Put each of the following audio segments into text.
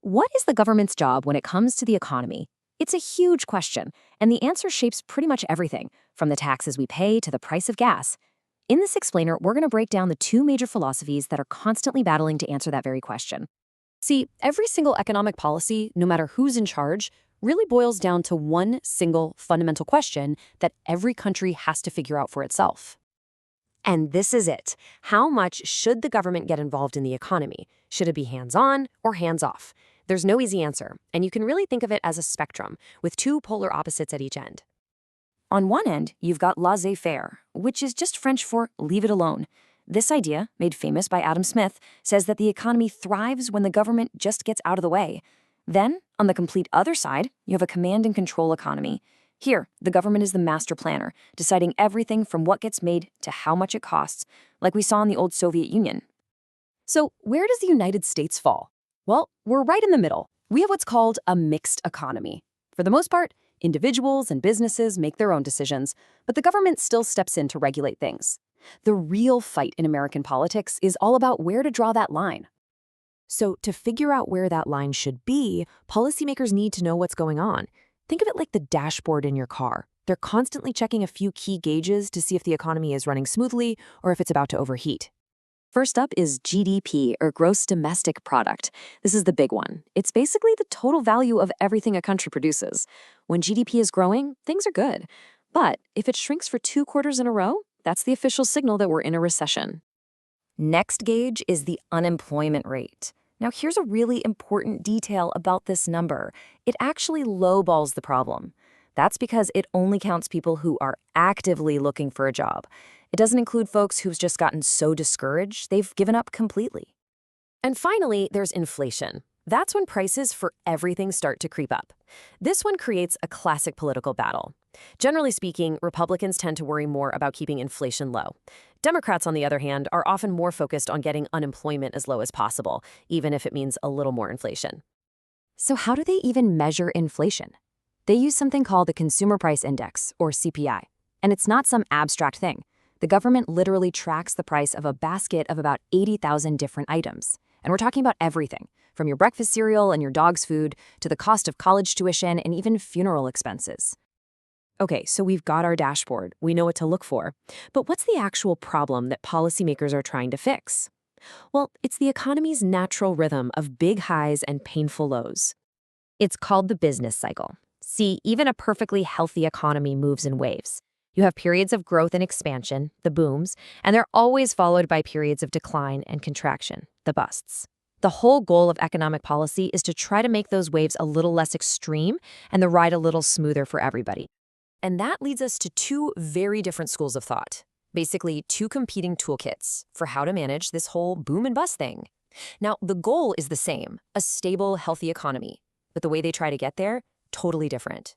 What is the government's job when it comes to the economy? It's a huge question, and the answer shapes pretty much everything, from the taxes we pay to the price of gas. In this explainer, we're going to break down the two major philosophies that are constantly battling to answer that very question. See, every single economic policy, no matter who's in charge, really boils down to one single fundamental question that every country has to figure out for itself. And this is it. How much should the government get involved in the economy? Should it be hands-on or hands-off? There's no easy answer, and you can really think of it as a spectrum, with two polar opposites at each end. On one end, you've got laissez-faire, which is just French for leave it alone. This idea, made famous by Adam Smith, says that the economy thrives when the government just gets out of the way. Then, on the complete other side, you have a command and control economy. Here, the government is the master planner, deciding everything from what gets made to how much it costs, like we saw in the old Soviet Union. So, where does the United States fall? Well, we're right in the middle. We have what's called a mixed economy. For the most part, individuals and businesses make their own decisions, but the government still steps in to regulate things. The real fight in American politics is all about where to draw that line. So, to figure out where that line should be, policymakers need to know what's going on. Think of it like the dashboard in your car. They're constantly checking a few key gauges to see if the economy is running smoothly or if it's about to overheat. First up is GDP, or Gross Domestic Product. This is the big one. It's basically the total value of everything a country produces. When GDP is growing, things are good. But if it shrinks for 2 quarters in a row, that's the official signal that we're in a recession. Next gauge is the unemployment rate. Now, here's a really important detail about this number. It actually lowballs the problem. That's because it only counts people who are actively looking for a job. It doesn't include folks who've just gotten so discouraged they've given up completely. And finally, there's inflation. That's when prices for everything start to creep up. This one creates a classic political battle. Generally speaking, Republicans tend to worry more about keeping inflation low. Democrats, on the other hand, are often more focused on getting unemployment as low as possible, even if it means a little more inflation. So how do they even measure inflation? They use something called the Consumer Price Index, or CPI. And it's not some abstract thing. The government literally tracks the price of a basket of about 80,000 different items. And we're talking about everything, from your breakfast cereal and your dog's food to the cost of college tuition and even funeral expenses. Okay, so we've got our dashboard. We know what to look for. But what's the actual problem that policymakers are trying to fix? Well, it's the economy's natural rhythm of big highs and painful lows. It's called the business cycle. See, even a perfectly healthy economy moves in waves. You have periods of growth and expansion, the booms, and they're always followed by periods of decline and contraction, the busts. The whole goal of economic policy is to try to make those waves a little less extreme and the ride a little smoother for everybody. And that leads us to two very different schools of thought. Basically, two competing toolkits for how to manage this whole boom and bust thing. Now, the goal is the same, a stable, healthy economy. But the way they try to get there, totally different.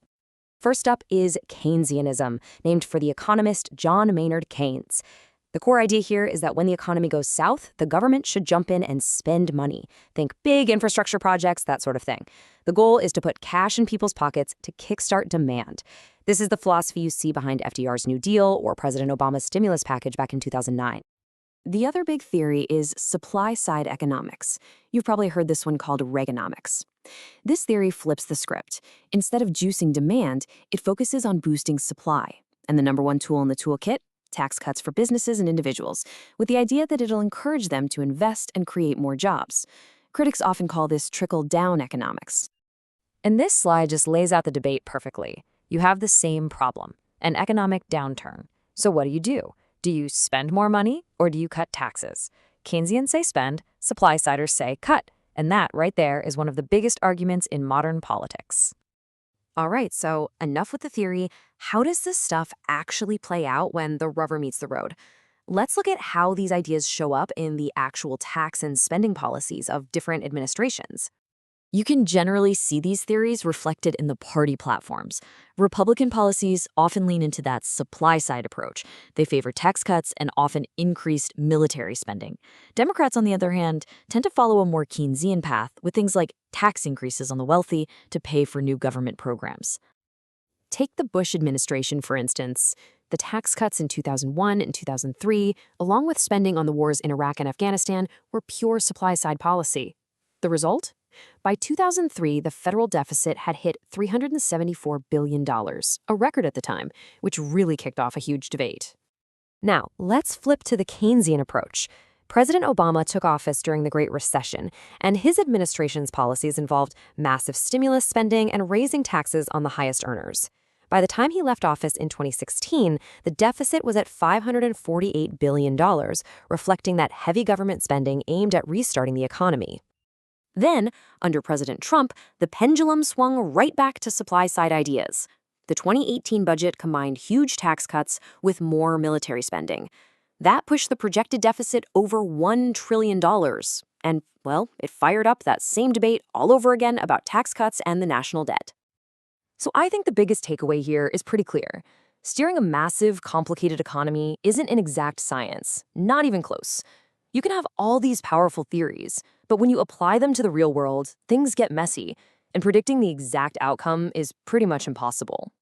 First up is Keynesianism, named for the economist John Maynard Keynes. The core idea here is that when the economy goes south, the government should jump in and spend money. Think big infrastructure projects, that sort of thing. The goal is to put cash in people's pockets to kickstart demand. This is the philosophy you see behind FDR's New Deal or President Obama's stimulus package back in 2009. The other big theory is supply-side economics. You've probably heard this one called Reaganomics. This theory flips the script. Instead of juicing demand, it focuses on boosting supply. And the number one tool in the toolkit? Tax cuts for businesses and individuals, with the idea that it'll encourage them to invest and create more jobs. Critics often call this trickle-down economics. And this slide just lays out the debate perfectly. You have the same problem, an economic downturn. So what do? Do you spend more money or do you cut taxes? Keynesians say spend, supply-siders say cut. And that right there is one of the biggest arguments in modern politics. All right, so enough with the theory. How does this stuff actually play out when the rubber meets the road? Let's look at how these ideas show up in the actual tax and spending policies of different administrations. You can generally see these theories reflected in the party platforms. Republican policies often lean into that supply-side approach. They favor tax cuts and often increased military spending. Democrats, on the other hand, tend to follow a more Keynesian path with things like tax increases on the wealthy to pay for new government programs. Take the Bush administration, for instance. The tax cuts in 2001 and 2003, along with spending on the wars in Iraq and Afghanistan, were pure supply-side policy. The result? By 2003, the federal deficit had hit $374 billion, a record at the time, which really kicked off a huge debate. Now, let's flip to the Keynesian approach. President Obama took office during the Great Recession, and his administration's policies involved massive stimulus spending and raising taxes on the highest earners. By the time he left office in 2016, the deficit was at $548 billion, reflecting that heavy government spending aimed at restarting the economy. Then, under President Trump, the pendulum swung right back to supply-side ideas. The 2018 budget combined huge tax cuts with more military spending. That pushed the projected deficit over $1 trillion. And, well, it fired up that same debate all over again about tax cuts and the national debt. So I think the biggest takeaway here is pretty clear. Steering a massive, complicated economy isn't an exact science, not even close. You can have all these powerful theories, but when you apply them to the real world, things get messy, and predicting the exact outcome is pretty much impossible.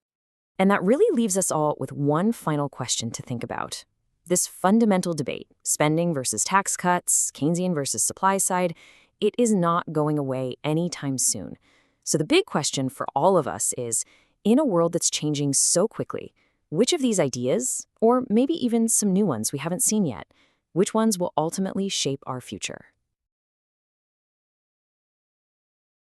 And that really leaves us all with one final question to think about. This fundamental debate, spending versus tax cuts, Keynesian versus supply side, it is not going away anytime soon. So the big question for all of us is, in a world that's changing so quickly, which of these ideas, or maybe even some new ones we haven't seen yet, which ones will ultimately shape our future?